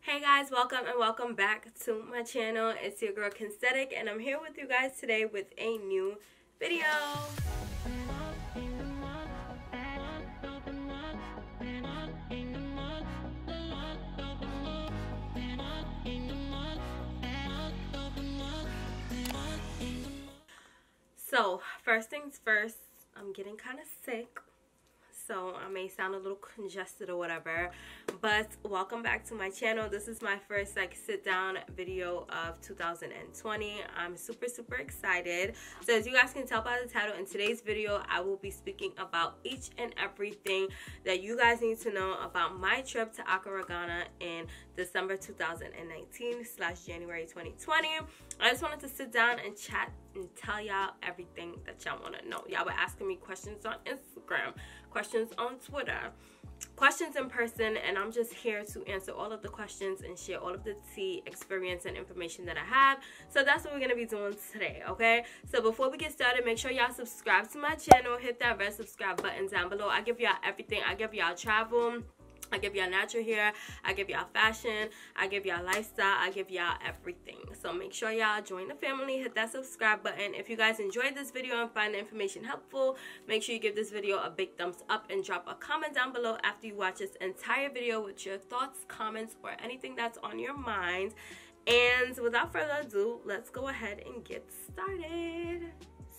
Hey guys, welcome back to my channel. It's your girl Kensthetic, and I'm here with you guys today with a new video. So first things first, I'm getting kind of sick, so I may sound a little congested or whatever, but welcome back to my channel. This is my first sit down video of 2020. I'm super excited. So as you guys can tell by the title, in today's video I will be speaking about each and everything that you guys need to know about my trip to Accra, Ghana in December 2019/January 2020. I just wanted to sit down and chat and tell y'all everything that y'all want to know. Y'all were asking me questions on Instagram, questions on Twitter, questions in person, and I'm just here to answer all of the questions and share all of the tea, experience, and information that I have. So that's what we're going to be doing today, okay? So before we get started, make sure y'all subscribe to my channel. Hit that red subscribe button down below. I give y'all everything. I give y'all travel, I give y'all natural hair, I give y'all fashion, I give y'all lifestyle, I give y'all everything. So make sure y'all join the family, hit that subscribe button. If you guys enjoyed this video and find the information helpful, make sure you give this video a big thumbs up and drop a comment down below after you watch this entire video with your thoughts, comments, or anything that's on your mind. And without further ado, let's go ahead and get started.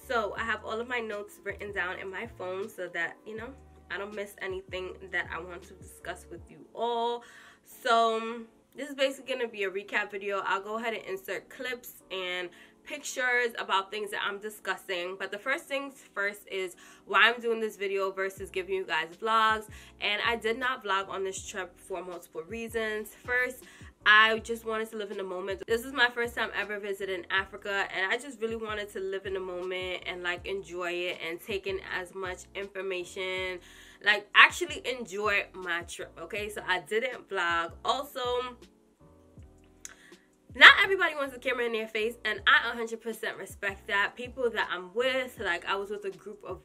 So I have all of my notes written down in my phone so that, you know, I don't miss anything that I want to discuss with you all. So this is basically going to be a recap video. I'll go ahead and insert clips and pictures about things that I'm discussing. But the first things first is why I'm doing this video versus giving you guys vlogs. And I did not vlog on this trip for multiple reasons. First, I just wanted to live in the moment. This is my first time ever visiting Africa, and I just really wanted to live in the moment and enjoy it and take in as much information, actually enjoy my trip, okay? So I didn't vlog. Also, not everybody wants a camera in their face, and I 100% respect that. People that I'm with, I was with a group of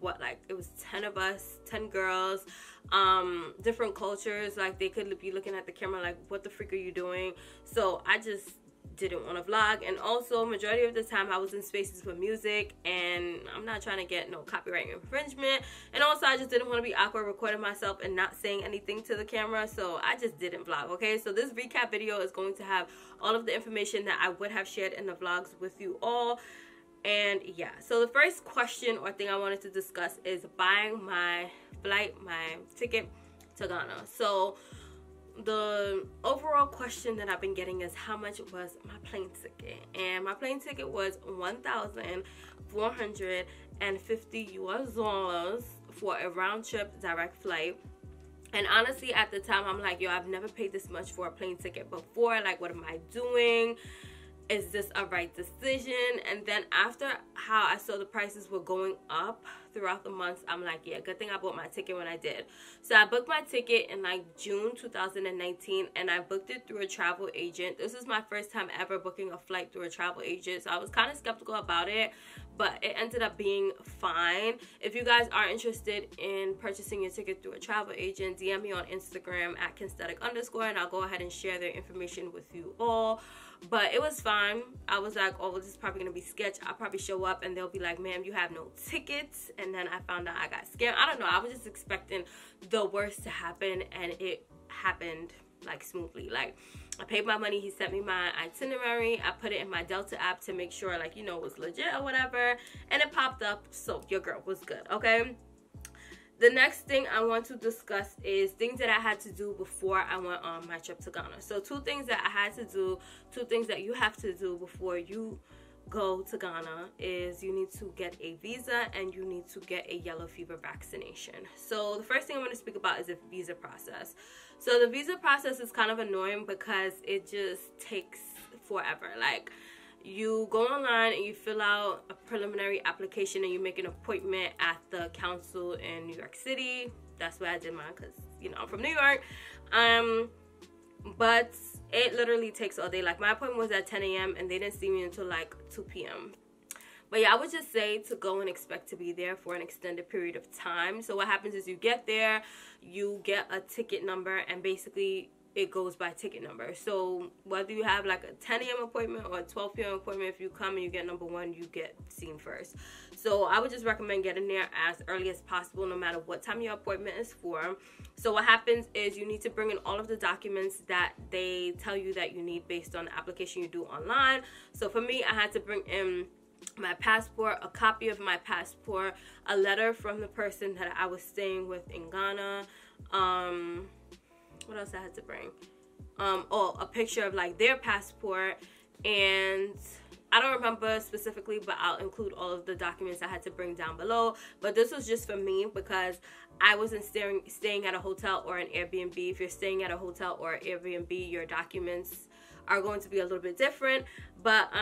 it was 10 of us, 10 girls, different cultures. They could be looking at the camera what the freak are you doing? So I just didn't want to vlog. And also, majority of the time I was in spaces with music, and I'm not trying to get no copyright infringement. And also, I just didn't want to be awkward recording myself and not saying anything to the camera, so I just didn't vlog, okay? So this recap video is going to have all of the information that I would have shared in the vlogs with you all. And yeah, so the first question or thing I wanted to discuss is buying my flight, my ticket to Ghana. So the overall question that I've been getting is how much was my plane ticket, and my plane ticket was $1,450 US for a round trip direct flight. And honestly, at the time, I'm like, yo, I've never paid this much for a plane ticket before. What am I doing? Is this a right decision? And then after how I saw the prices were going up throughout the months, I'm like, yeah, good thing I bought my ticket when I did. So I booked my ticket in June 2019, and I booked it through a travel agent. This is my first time ever booking a flight through a travel agent, so I was kind of skeptical about it, but it ended up being fine. If you guys are interested in purchasing your ticket through a travel agent, DM me on Instagram at Kensthetic_, and I'll go ahead and share their information with you all. But it was fine. I was like, oh, this is probably gonna be sketch. I'll probably show up and they'll be like, ma'am, you have no tickets. And then I found out I got scammed. I don't know, I was just expecting the worst to happen, and it happened smoothly. I paid my money, he sent me my itinerary, I put it in my Delta app to make sure it was legit or whatever, and it popped up, so your girl was good, okay? The next thing I want to discuss is things that I had to do before I went on my trip to Ghana. So two things that I had to do, two things that you have to do before you go to Ghana is you need to get a visa and you need to get a yellow fever vaccination. So the first thing I'm going to speak about is the visa process. So the visa process is kind of annoying because it just takes forever. You go online and you fill out a preliminary application and you make an appointment at the council in New York City. That's where I did mine because, I'm from New York. But it literally takes all day. My appointment was at 10 a.m. and they didn't see me until 2 p.m. But yeah, I would just say to go and expect to be there for an extended period of time. So what happens is you get there, you get a ticket number, and basically it goes by ticket number. So whether you have like a 10 a.m. appointment or a 12 p.m. appointment, if you come and you get number 1, you get seen first. So I would just recommend getting there as early as possible, no matter what time your appointment is for. So what happens is you need to bring in all of the documents that they tell you that you need based on the application you do online. So for me, I had to bring in my passport, a copy of my passport, a letter from the person that I was staying with in Ghana. What else I had to bring? A picture of like their passport, and I don't remember specifically, but I'll include all of the documents I had to bring down below. But this was just for me because I wasn't staying at a hotel or an Airbnb. If you're staying at a hotel or Airbnb, your documents are going to be a little bit different. But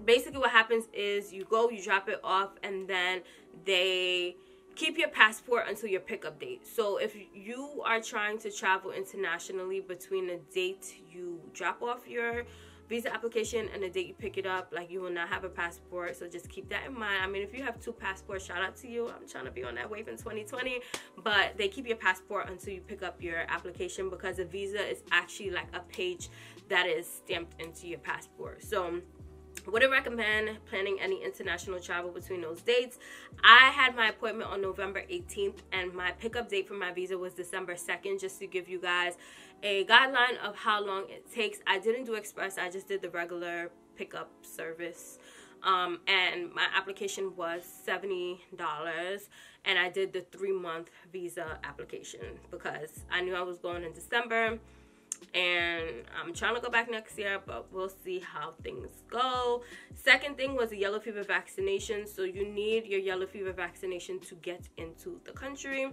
basically what happens is you go, you drop it off, and then they keep your passport until your pickup date. So if you are trying to travel internationally between the date you drop off your visa application and the date you pick it up, like, you will not have a passport. So just keep that in mind. I mean, if you have 2 passports, shout out to you. I'm trying to be on that wave in 2020. But they keep your passport until you pick up your application, because a visa is actually like a page that is stamped into your passport. So wouldn't recommend planning any international travel between those dates. I had my appointment on November 18th, and my pickup date for my visa was December 2nd, just to give you guys a guideline of how long it takes. I didn't do express, I just did the regular pickup service. And my application was $70, and I did the 3-month visa application because I knew I was going in December. And I'm trying to go back next year, but we'll see how things go. Second thing was a yellow fever vaccination. So you need your yellow fever vaccination to get into the country.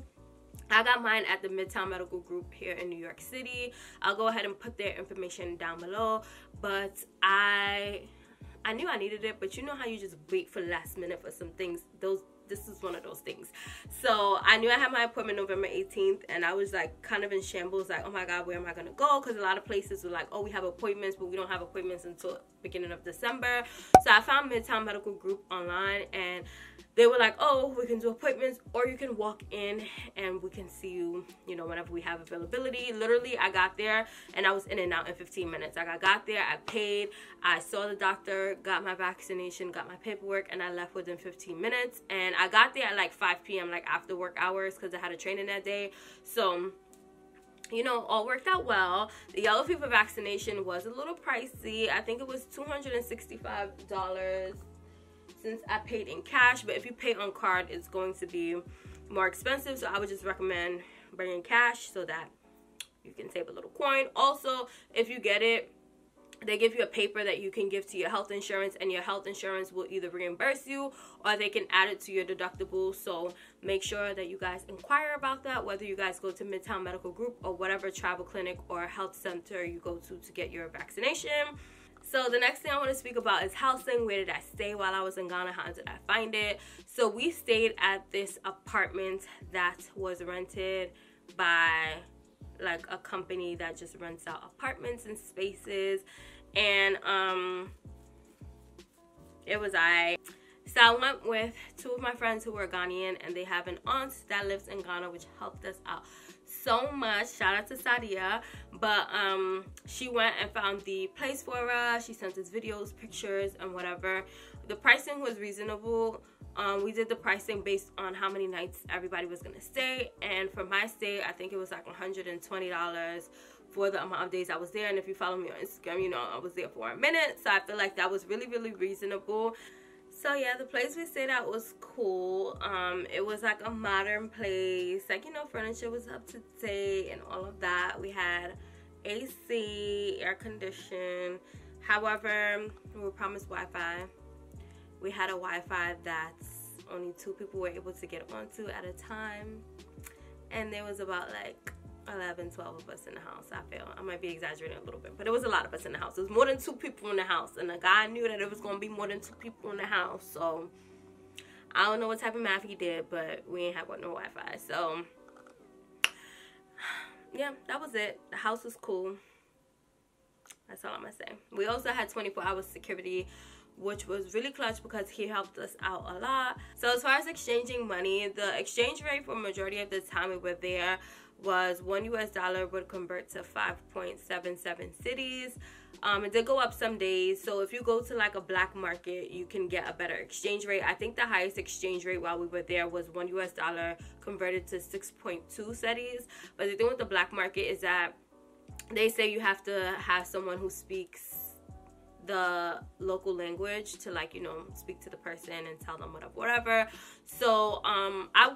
I got mine at the Midtown Medical Group here in New York City. I'll go ahead and put their information down below. But I knew I needed it, but you know how you just wait for last minute for some things. This is one of those things. So I knew I had my appointment November 18th, and I was like kind of in shambles, like, oh my god, where am I gonna go? Because a lot of places were like, oh, we have appointments, but we don't have appointments until beginning of December. So I found Midtown Medical Group online, and they were like, oh, we can do appointments, or you can walk in and we can see you, you know, whenever we have availability. Literally, I got there and I was in and out in 15 minutes. Like, I got there, I paid, I saw the doctor, got my vaccination, got my paperwork, and I left within 15 minutes. And I got there at like 5 p.m., like after work hours, because I had a training that day. So, you know, all worked out well. The yellow fever vaccination was a little pricey. I think it was $265 since I paid in cash, but if you pay on card, it's going to be more expensive. So I would just recommend bringing cash so that you can save a little coin. Also, if you get it, they give you a paper that you can give to your health insurance, and your health insurance will either reimburse you or they can add it to your deductible. So make sure that you guys inquire about that, whether you guys go to Midtown Medical Group or whatever travel clinic or health center you go to get your vaccination. So the next thing I want to speak about is housing. Where did I stay while I was in Ghana? How did I find it? So we stayed at this apartment that was rented by like a company that just rents out apartments and spaces, and it was so I went with 2 of my friends who were Ghanaian, and they have an aunt that lives in Ghana, which helped us out so much. Shout out to Sadia. But she went and found the place for us. She sent us videos, pictures, and whatever. The pricing was reasonable. We did the pricing based on how many nights everybody was gonna stay, and for my stay, I think it was like $120 for the amount of days I was there. And if you follow me on Instagram, you know I was there for a minute, so I feel like that was really, really reasonable. So yeah, the place we stayed at was cool. It was like a modern place, like, you know, furniture was up to date and all of that. We had AC, air conditioning. However, we were promised Wi-Fi. We had a Wi-Fi that's only 2 people were able to get onto at a time, and there was about like 11, 12 of us in the house. I might be exaggerating a little bit, but it was a lot of us in the house. It was more than 2 people in the house, and the guy knew that it was going to be more than 2 people in the house. So I don't know what type of math he did, but we ain't have no Wi-Fi. So yeah, that was it. The house was cool. That's all I'm gonna say. We also had 24-hour security, which was really clutch because he helped us out a lot. So as far as exchanging money, the exchange rate for majority of the time we were there was $1 would convert to 5.77 cities. It did go up some days, so if you go to like a black market, you can get a better exchange rate. I think the highest exchange rate while we were there was $1 converted to 6.2 cities. But the thing with the black market is that they say you have to have someone who speaks the local language to, like, you know, speak to the person and tell them whatever. So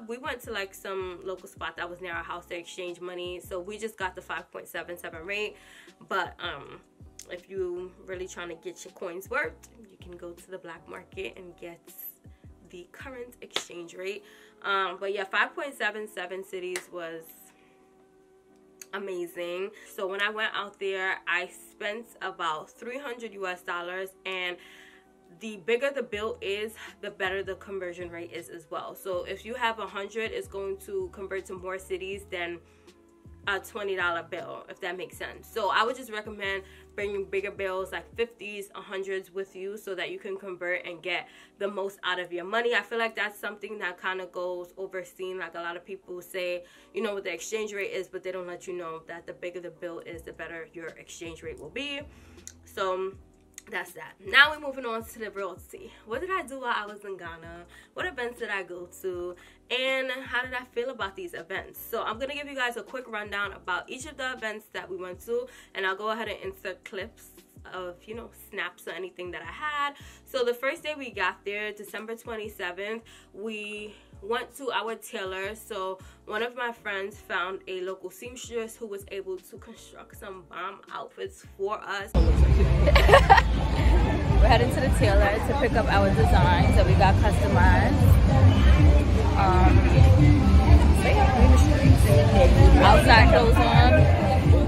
we went to like some local spot that was near our house to exchange money, so we just got the 5.77 rate. But if you really trying to get your coins worth, you can go to the black market and get the current exchange rate. But yeah, 5.77 cities was amazing. So when I went out there, I spent about $300, and the bigger the bill is, the better the conversion rate is as well. So if you have 100, it's going to convert to more cities than a $20 bill, if that makes sense. So I would just recommend bringing bigger bills like 50s, 100s with you, so that you can convert and get the most out of your money. I feel like that's something that kind of goes overseen. Like, a lot of people say, you know what the exchange rate is, but they don't let you know that the bigger the bill is, the better your exchange rate will be. So that's that. Now we're moving on to the real tea. What did I do while I was in Ghana? What events did I go to? And how did I feel about these events? So I'm going to give you guys a quick rundown about each of the events that we went to. And I'll go ahead and insert clips of, you know, snaps or anything that I had. So the first day we got there, December 27th, we went to our tailor. So one of my friends found a local seamstress who was able to construct some bomb outfits for us. We're heading to the tailor to pick up our designs that we got customized. Outside clothes on,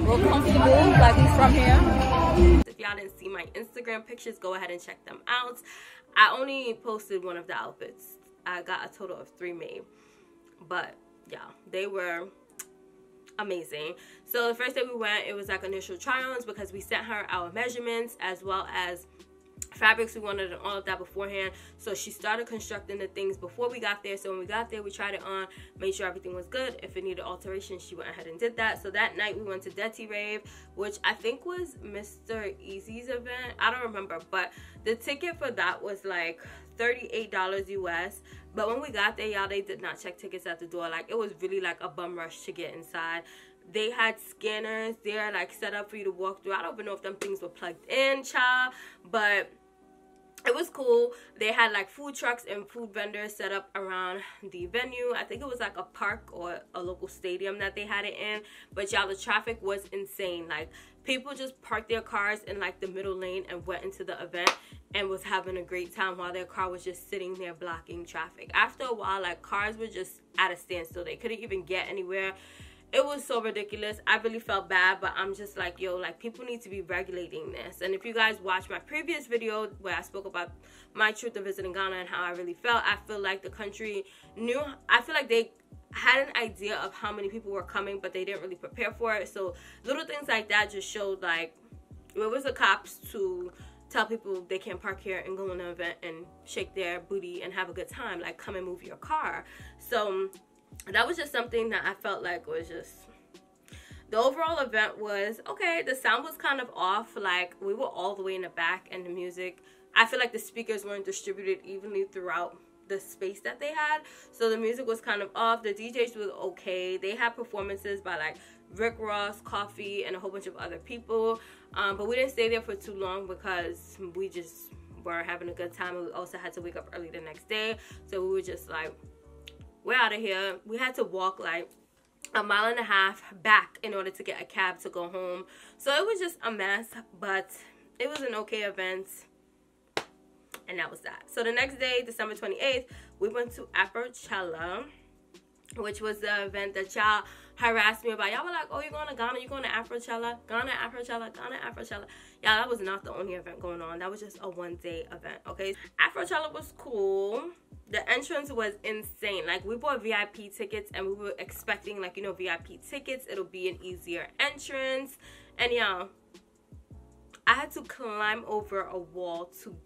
real comfortable, like we from here. If y'all didn't see my Instagram pictures, go ahead and check them out. I only posted one of the outfits. I got a total of 3 made, but yeah, they were amazing. So the first day we went, it was like initial try-ons, because we sent her our measurements as well as fabrics we wanted and all of that beforehand. So she started constructing the things before we got there. So when we got there, we tried it on, made sure everything was good. If it needed alteration, she went ahead and did that. So that night we went to Dirty Rave, which I think was Mr. Easy's event. I don't remember, but the ticket for that was like $38 US. But when we got there, y'all, they did not check tickets at the door. Like, it was really like a bum rush to get inside. They had scanners there, like, set up for you to walk through. I don't even know if them things were plugged in, child, but it was cool. They had like food trucks and food vendors set up around the venue. I think it was like a park or a local stadium that they had it in. But y'all, the traffic was insane. Like, people just parked their cars in like the middle lane and went into the event and was having a great time while their car was just sitting there blocking traffic. After a while, like, cars were just at a standstill. They couldn't even get anywhere. It was so ridiculous. I really felt bad, but I'm just like, yo, like, people need to be regulating this. And if you guys watch my previous video where I spoke about my truth of visiting Ghana and how I really felt, I feel like the country knew, I feel like they had an idea of how many people were coming, but they didn't really prepare for it. So little things like that just showed, like, where was the cops to tell people they can't park here and go on an event and shake their booty and have a good time? Like, come and move your car. So that was just something that I felt like was just, the overall event was okay. The sound was kind of off. Like, we were all the way in the back, and the music, I feel like the speakers weren't distributed evenly throughout the space that they had, so the music was kind of off. The DJs were okay. They had performances by like Rick Ross, Coffee, and a whole bunch of other people, but we didn't stay there for too long because we just were having a good time, and we also had to wake up early the next day. So we were just like, we're out of here. We had to walk like 1.5 miles back in order to get a cab to go home. So it was just a mess, but it was an okay event. And that was that. So the next day, December 28th, we went to Afrochella, which was the event that y'all harassed me about. Y'all were like, oh, you're going to Ghana, you're going to Afrochella, Ghana, Afrochella, Ghana, Afrochella. Y'all, that was not the only event going on. That was just a one-day event, okay? Afrochella was cool. The entrance was insane. Like, we bought VIP tickets, and we were expecting, like, you know, VIP tickets, it'll be an easier entrance. And y'all, I had to climb over a wall to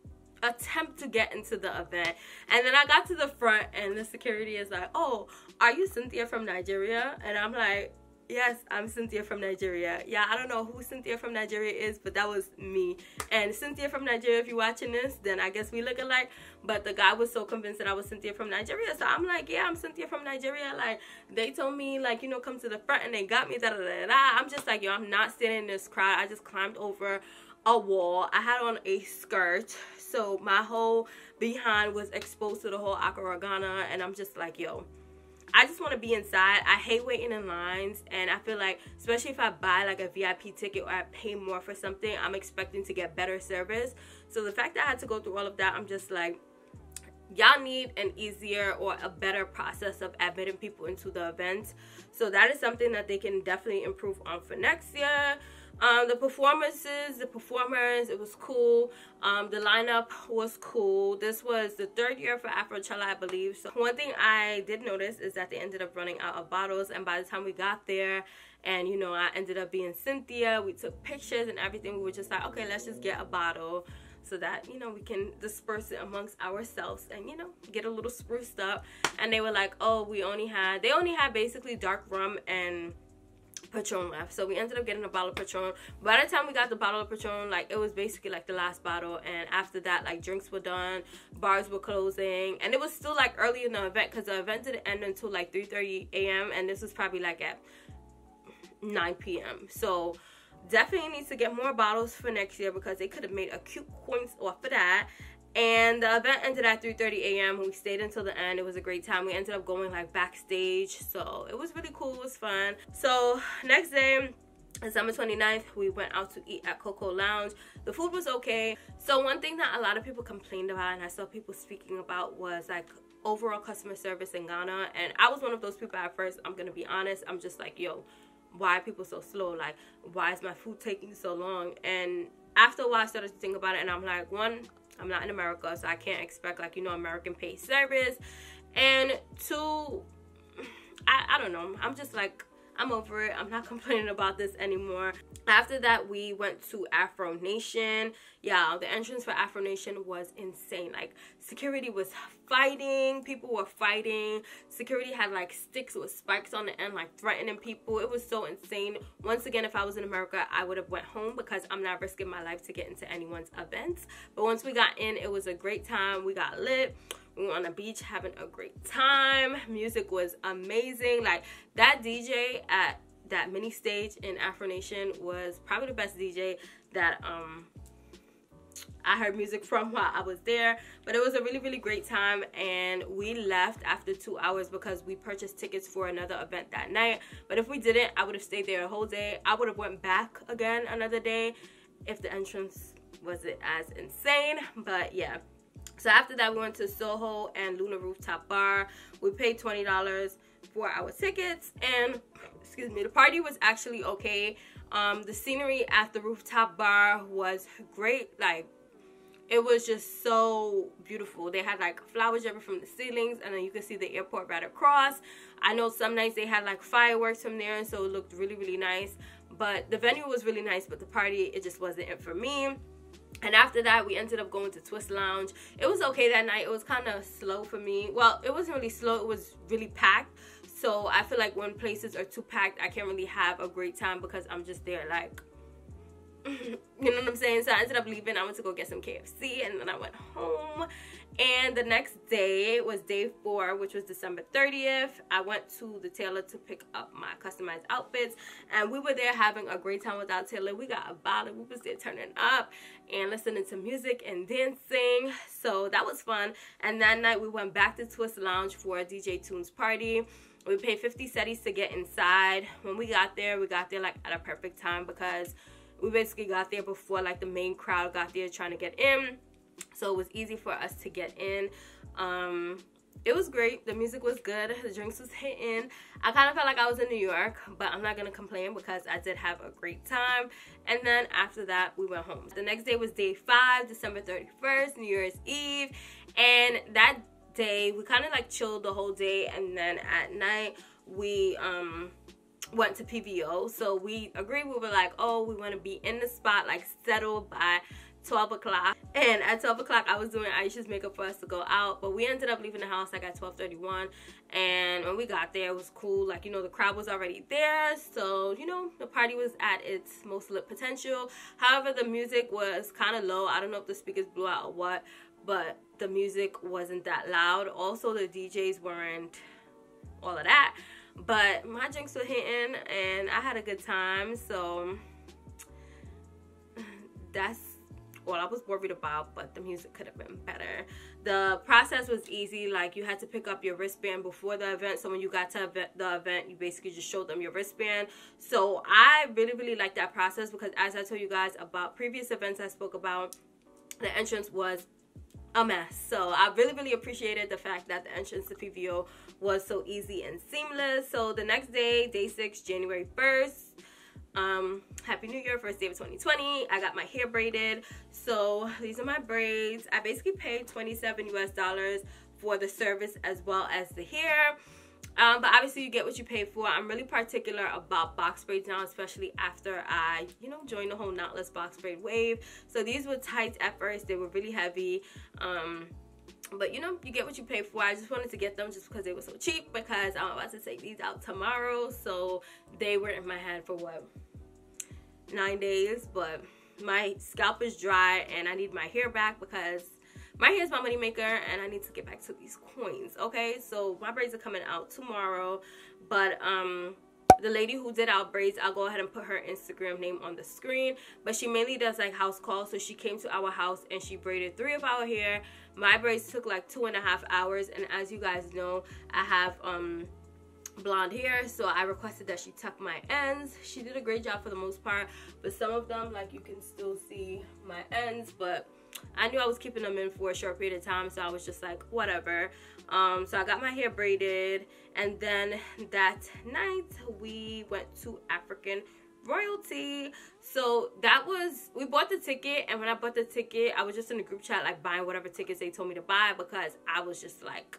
attempt to get into the event. And then I got to the front, and the security is like, oh, are you Cynthia from Nigeria? And I'm like, Yes, I'm Cynthia from Nigeria. Yeah, I don't know who Cynthia from Nigeria is, but that was me. And Cynthia from Nigeria, if you're watching this, then I guess we look alike. But the guy was so convinced that I was Cynthia from Nigeria. So I'm like, yeah, I'm Cynthia from Nigeria. Like, they told me, like, you know, come to the front, and they got me, da da da da. I'm just like, yo, I'm not standing in this crowd. I just climbed over a wall. I had on a skirt, so my whole behind was exposed to the whole Accra, Ghana. And I'm just like, yo, I just want to be inside. I hate waiting in lines, and I feel like, especially if I buy like a VIP ticket or I pay more for something, I'm expecting to get better service. So the fact that I had to go through all of that, I'm just like, y'all need an easier or a better process of admitting people into the event. So that is something that they can definitely improve on for next year. The performers, it was cool. The lineup was cool. This was the 3rd year for Afrochella, I believe. So one thing I did notice is that they ended up running out of bottles, and by the time we got there, and you know, I ended up being Cynthia, we took pictures and everything. We were just like, okay, let's just get a bottle so that, you know, we can disperse it amongst ourselves and, you know, get a little spruced up. And they were like, oh, they only had basically dark rum and Patron left. So we ended up getting a bottle of Patron. By the time we got the bottle of Patron, like, it was basically like the last bottle, and after that, like, drinks were done, bars were closing, and it was still like early in the event, because the event didn't end until like 3:30 a.m. and this was probably like at 9 p.m. So definitely needs to get more bottles for next year, because they could have made a cute coins off of that. And the event ended at 3:30 a.m. We stayed until the end. It was a great time. We ended up going like backstage, so it was really cool. It was fun. So next day, December 29th, we went out to eat at Coco Lounge. The food was okay. So one thing that a lot of people complained about, and I saw people speaking about, was like overall customer service in Ghana. And I was one of those people at first. I'm gonna be honest. I'm just like, yo, why are people so slow? Like, why is my food taking so long? And after a while, I started to think about it, and I'm like, one, I'm not in America, so I can't expect, like, you know, American paid service. And two, I don't know. I'm just like, I'm over it. I'm not complaining about this anymore. After that, we went to Afronation. Yeah, the entrance for Afronation was insane. Like, security was fighting. People were fighting. Security had like sticks with spikes on the end, like threatening people. It was so insane. Once again, if I was in America, I would have went home, because I'm not risking my life to get into anyone's events. But once we got in, it was a great time. We got lit. We were on the beach having a great time. Music was amazing. Like, that DJ at that mini stage in Afronation was probably the best DJ that I heard music from while I was there. But it was a really, really great time, and we left after 2 hours because we purchased tickets for another event that night. But if we didn't, I would have stayed there a whole day. I would have went back again another day if the entrance wasn't as insane. But yeah. So after that, we went to Soho and Luna Rooftop Bar. We paid $20 for our tickets, and excuse me, the party was actually okay. The scenery at the Rooftop Bar was great. Like, it was just so beautiful. They had like flowers dripping from the ceilings, and then you could see the airport right across. I know some nights they had like fireworks from there, and so it looked really, really nice. But the venue was really nice, but the party, it just wasn't it for me. And after that, we ended up going to Twist Lounge. It was okay that night. It was kind of slow for me. Well, it wasn't really slow. It was really packed. So I feel like when places are too packed, I can't really have a great time, because I'm just there like, you know what I'm saying? So I ended up leaving. I went to go get some KFC, and then I went home. And the next day was day 4, which was December 30th. I went to the tailor to pick up my customized outfits, and we were there having a great time with our tailor. We got a bottle. We was there turning up and listening to music and dancing. So that was fun. And that night we went back to Twist Lounge for a DJ Tunes party. We paid 50 cedis to get inside. When we got there like at a perfect time, because we basically got there before like the main crowd got there trying to get in. So it was easy for us to get in. It was great. The music was good. The drinks was hitting. I kind of felt like I was in New York, but I'm not going to complain, because I did have a great time. And then after that, we went home. The next day was day 5, December 31st, New Year's Eve. And that day, we kind of like chilled the whole day. And then at night, we went to PVO. So we agreed. We were like, oh, we want to be in the spot, like settled by 12 o'clock, and at 12 o'clock I was doing Aisha's makeup for us to go out, but we ended up leaving the house like at 12:31. And when we got there, it was cool. Like, you know, the crowd was already there, so, you know, the party was at its most lit potential. However, the music was kind of low. I don't know if the speakers blew out or what, but the music wasn't that loud. Also, the DJs weren't all of that, but my drinks were hitting and I had a good time. So that's all I was worried about, but the music could have been better. The process was easy. Like, you had to pick up your wristband before the event, so when you got to the event, you basically just showed them your wristband. So I really liked that process, because as I told you guys about previous events I spoke about, the entrance was a mess. So I really appreciated the fact that the entrance to PVO was so easy and seamless. So the next day, day 6, January 1st, Happy New Year, first day of 2020. I got my hair braided. So these are my braids. I basically paid $27 US for the service as well as the hair. But obviously you get what you pay for. I'm really particular about box braids now, especially after I, you know, joined the whole knotless box braid wave. So these were tight at first. They were really heavy. But you know, you get what you pay for. I just wanted to get them just because they were so cheap, because I'm about to take these out tomorrow. So they were in my head for what, 9 days. But my scalp is dry and I need my hair back, because my hair is my money maker and I need to get back to these coins. Okay, so my braids are coming out tomorrow. But the lady who did our braids, I'll go ahead and put her Instagram name on the screen, but she mainly does like house calls. So she came to our house and she braided 3 of our hair. My braids took like 2.5 hours, and as you guys know, I have blonde hair, so I requested that she tuck my ends. She did a great job for the most part, but some of them, like, you can still see my ends, but I knew I was keeping them in for a short period of time, so I was just like, whatever. So I got my hair braided, and then that night we went to African Royalty. So that was, we bought the ticket, and when I bought the ticket, I was just in the group chat like buying whatever tickets they told me to buy, because I was just like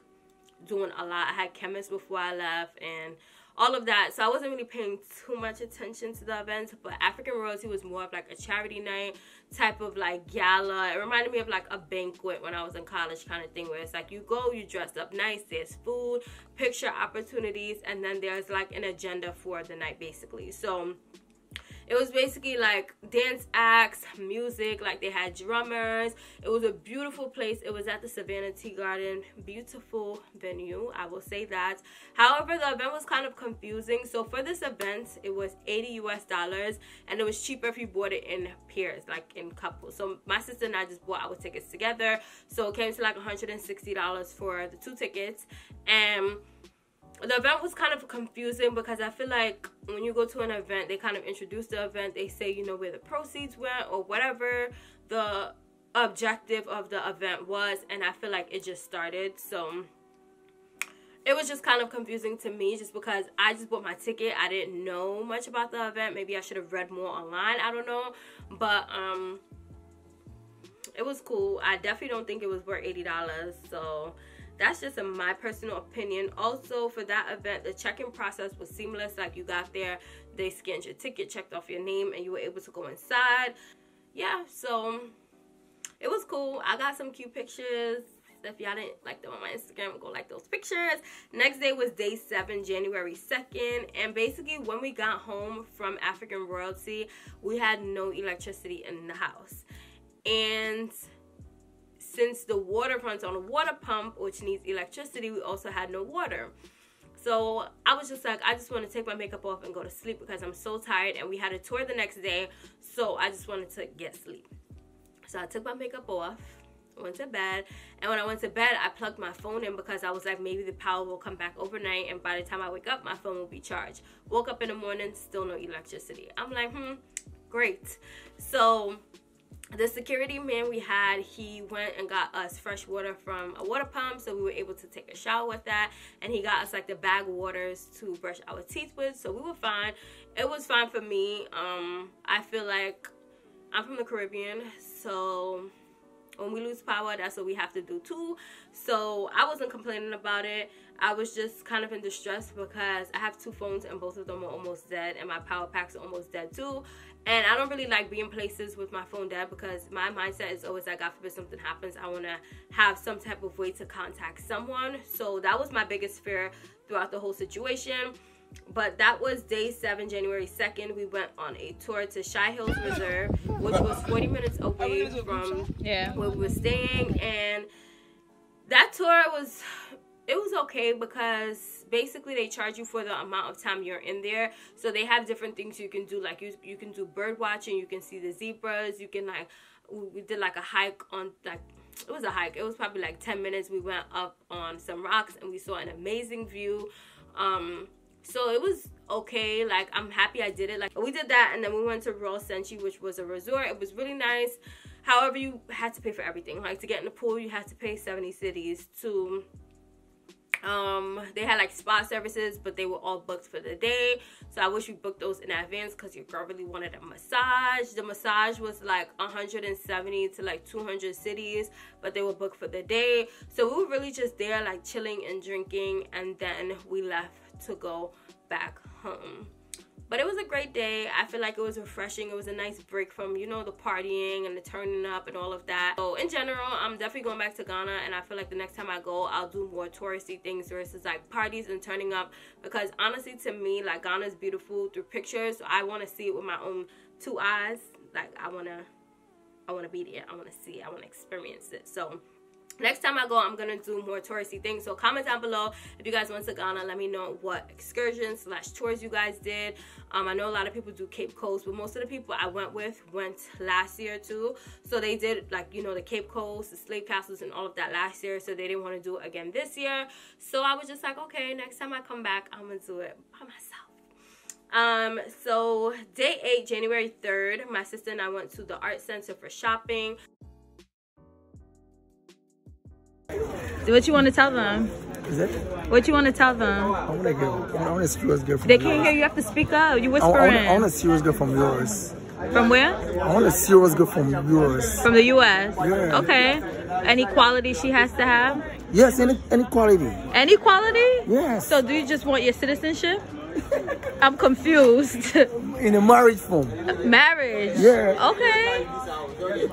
doing a lot. I had chemists before I left and all of that, so I wasn't really paying too much attention to the event. But African Royalty was more of like a charity night type of like gala. It reminded me of like a banquet when I was in college kind of thing, where it's like you go, you dress up nice, there's food, picture opportunities, and then there's like an agenda for the night basically. So it was basically like dance acts, music, like they had drummers. It was a beautiful place. It was at the Savannah Tea Garden. Beautiful venue, I will say that. However, the event was kind of confusing. So for this event, it was $80 US, and it was cheaper if you bought it in pairs, like in couples. So my sister and I just bought our tickets together. So it came to like $160 for the 2 tickets. And the event was kind of confusing, because I feel like when you go to an event, they kind of introduce the event. They say, you know, where the proceeds went or whatever the objective of the event was, and I feel like it just started. So it was just kind of confusing to me, just because I just bought my ticket. I didn't know much about the event. Maybe I should have read more online, I don't know. But it was cool. I definitely don't think it was worth $80. So that's just my personal opinion. Also, for that event, the check-in process was seamless. Like, you got there, they scanned your ticket, checked off your name, and you were able to go inside. Yeah, so it was cool. I got some cute pictures. If y'all didn't like them on my Instagram, go like those pictures. Next day was day 7, January 2nd. And basically, when we got home from African Royalty, we had no electricity in the house. And since the water runs on a water pump, which needs electricity, we also had no water. So I was just like, I just want to take my makeup off and go to sleep, because I'm so tired, and we had a tour the next day, so I just wanted to get sleep. So I took my makeup off, went to bed, and when I went to bed, I plugged my phone in, because I was like, maybe the power will come back overnight, and by the time I wake up, my phone will be charged. Woke up in the morning, still no electricity. I'm like, great. So the security man we had, he went and got us fresh water from a water pump, so we were able to take a shower with that, and he got us like the bag waters to brush our teeth with, so we were fine. It was fine for me. I feel like I'm from the Caribbean, so when we lose power, that's what we have to do too. So I wasn't complaining about it. I was just kind of in distress, because I have 2 phones and both of them are almost dead, and my power packs are almost dead too. And I don't really like being places with my phone dead, because my mindset is always like, God forbid something happens, I want to have some type of way to contact someone. So that was my biggest fear throughout the whole situation. But that was day 7, January 2nd. We went on a tour to Shy Hills Reserve, which was 40 minutes away from where we were staying. And that tour was okay, because basically they charge you for the amount of time you're in there. So they have different things you can do, like you can do bird watching, you can see the zebras, you can like, we did like a hike on, like, it was a hike, it was probably like 10 minutes. We went up on some rocks and we saw an amazing view. So it was okay, like I'm happy I did it. Like we did that, and then we went to Residency, which was a resort. It was really nice. However, you had to pay for everything. Like to get in the pool, you had to pay 70 cities. To they had like spa services, but they were all booked for the day. So I wish we booked those in advance, because your girl really wanted a massage. The massage was like 170 to like 200 cities, but they were booked for the day. So we were really just there like chilling and drinking, and then we left to go back home. But it was a great day. I feel like it was refreshing. It was a nice break from, you know, the partying and the turning up and all of that. So in general, I'm definitely going back to Ghana, and I feel like the next time I go, I'll do more touristy things versus like parties and turning up, because honestly, to me, like, Ghana is beautiful through pictures. So I want to see it with my own 2 eyes. Like I want to be there. I want to see it. I want to experience it. So next time I go, I'm going to do more touristy things. So comment down below if you guys went to Ghana. Let me know what excursions / tours you guys did. I know a lot of people do Cape Coast, but most of the people I went with went last year too. So they did, like, you know, the Cape Coast, the slave castles and all of that last year. So they didn't want to do it again this year. So I was just like, okay, next time I come back, I'm going to do it by myself. So day 8, January 3rd, my sister and I went to the art center for shopping. What you want to tell them? Is it? What you want to tell them? I want a serious girl from They can't hear you. You have to speak up. You whispering. I want a serious girl from yours. From where? I want a serious girl from yours. From the U.S.? Yeah. Okay. Any quality she has to have? Yes, any quality. Any quality? Yes. So do you just want your citizenship? I'm confused. In a marriage form. Marriage? Yeah. Okay.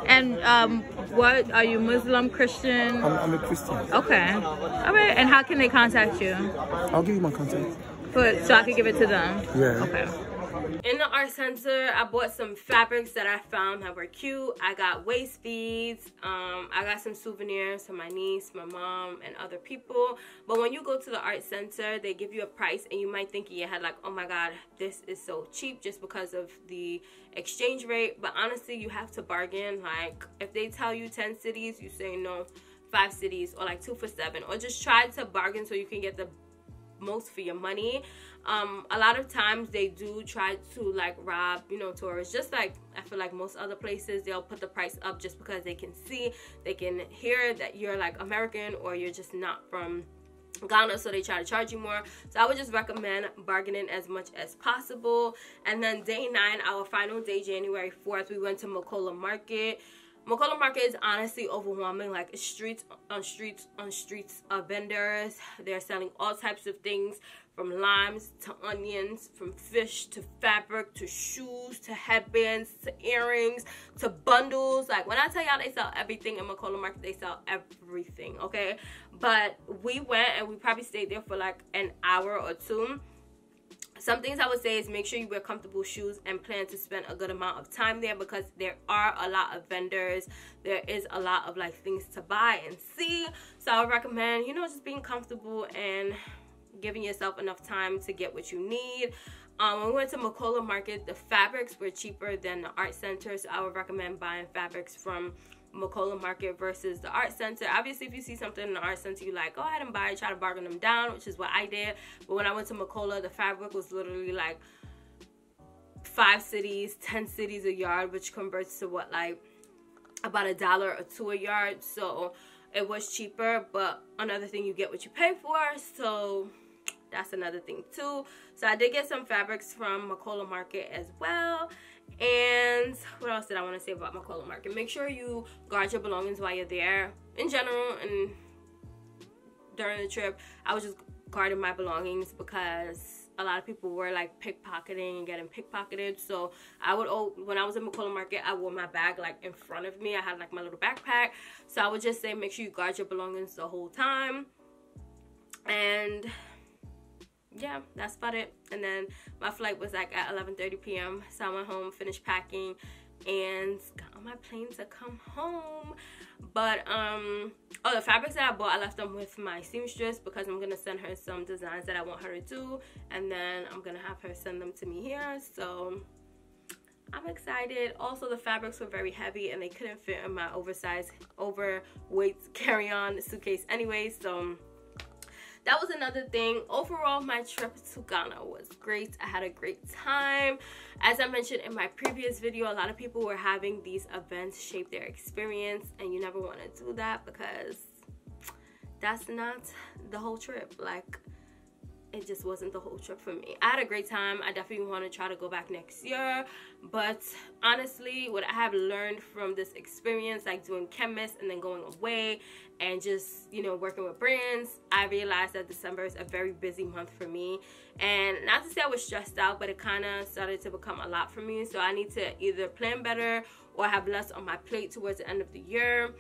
And what, are you Muslim, Christian? I'm a Christian. Okay. All right. And how can they contact you? I'll give you my contact. So I can give it to them? Yeah. Okay. In the art center, I bought some fabrics that I found that were cute. I got waist beads. I got some souvenirs for my niece, my mom, and other people. But when you go to the art center, they give you a price, and you might think in your head like, oh my god, this is so cheap, just because of the exchange rate. But honestly, you have to bargain. Like if they tell you 10 cities, you say no, 5 cities, or like 2 for $7, or just try to bargain so you can get the most for your money. A lot of times they do try to like rob, you know, tourists. Just like I feel like most other places, they'll put the price up just because they can see, they can hear that you're like American or you're just not from Ghana, so they try to charge you more. So I would just recommend bargaining as much as possible. And then day 9, our final day, January 4th, we went to Mccullough Market. Mccullough Market is honestly overwhelming. Like it's streets on streets of vendors. They're selling all types of things, from limes to onions, from fish to fabric to shoes to headbands to earrings to bundles. Like when I tell y'all they sell everything in Mccullough Market, they sell everything, okay? But we went and we probably stayed there for like an hour or 2. Some things I would say is make sure you wear comfortable shoes and plan to spend a good amount of time there, because there are a lot of vendors. There is a lot of like things to buy and see. So I would recommend, you know, just being comfortable and giving yourself enough time to get what you need. When we went to Mccullough Market, the fabrics were cheaper than the art center, so I would recommend buying fabrics from Mccullough Market versus the art center. Obviously, if you see something in the art center, you like, go ahead and buy it, try to bargain them down, which is what I did. But when I went to Mccullough, the fabric was literally like 5 cities, 10 cities a yard, which converts to what, like about $1 or $2 a yard. So it was cheaper, but another thing, you get what you pay for. So that's another thing too. So I did get some fabrics from Mccullough Market as well. And what else did I want to say about Mccullough Market? Make sure you guard your belongings while you're there. In general, and during the trip, I was just guarding my belongings, because a lot of people were like pickpocketing and getting pickpocketed. So when I was in Mccullough Market, I wore my bag like in front of me. I had like my little backpack. So I would just say make sure you guard your belongings the whole time. And yeah, that's about it. And then my flight was like at 11:30 p.m. So I went home, finished packing, and got on my plane to come home. But the fabrics that I bought, I left them with my seamstress because I'm gonna send her some designs that I want her to do, and then I'm gonna have her send them to me here. So I'm excited. Also, the fabrics were very heavy and they couldn't fit in my overweight carry-on suitcase anyway, so that was another thing. Overall, my trip to Ghana was great. I had a great time. As I mentioned in my previous video, a lot of people were having these events shape their experience, and you never want to do that because that's not the whole trip. Like, it just wasn't the whole trip for me. I had a great time. I definitely want to try to go back next year. But honestly, what I have learned from this experience, like doing chemist and then going away and just, you know, working with brands, I realized that December is a very busy month for me. And not to say I was stressed out, but it kind of started to become a lot for me. So I need to either plan better or have less on my plate towards the end of the year.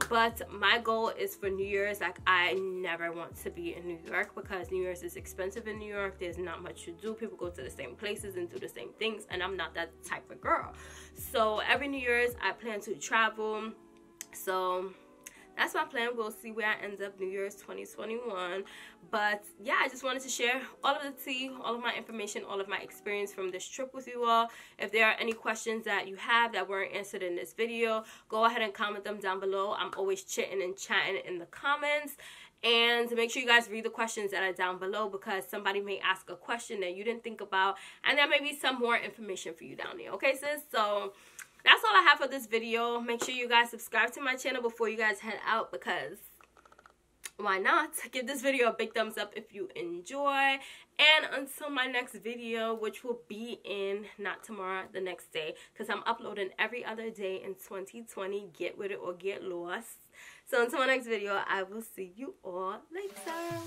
But my goal is for New Year's, like, I never want to be in New York because New Year's is expensive in New York. There's not much to do. People go to the same places and do the same things, and I'm not that type of girl. So every New Year's, I plan to travel. So that's my plan. We'll see where I end up New Year's 2021. But yeah, I just wanted to share all of the tea, all of my information, all of my experience from this trip with you all. If there are any questions that you have that weren't answered in this video, go ahead and comment them down below. I'm always chitting and chatting in the comments. And make sure you guys read the questions that are down below because somebody may ask a question that you didn't think about, and there may be some more information for you down there. Okay, sis? So that's all I have for this video. Make sure you guys subscribe to my channel before you guys head out because why not? Give this video a big thumbs up if you enjoy. And until my next video, which will be in, not tomorrow, the next day, because I'm uploading every other day in 2020. Get with it or get lost. So until my next video, I will see you all later.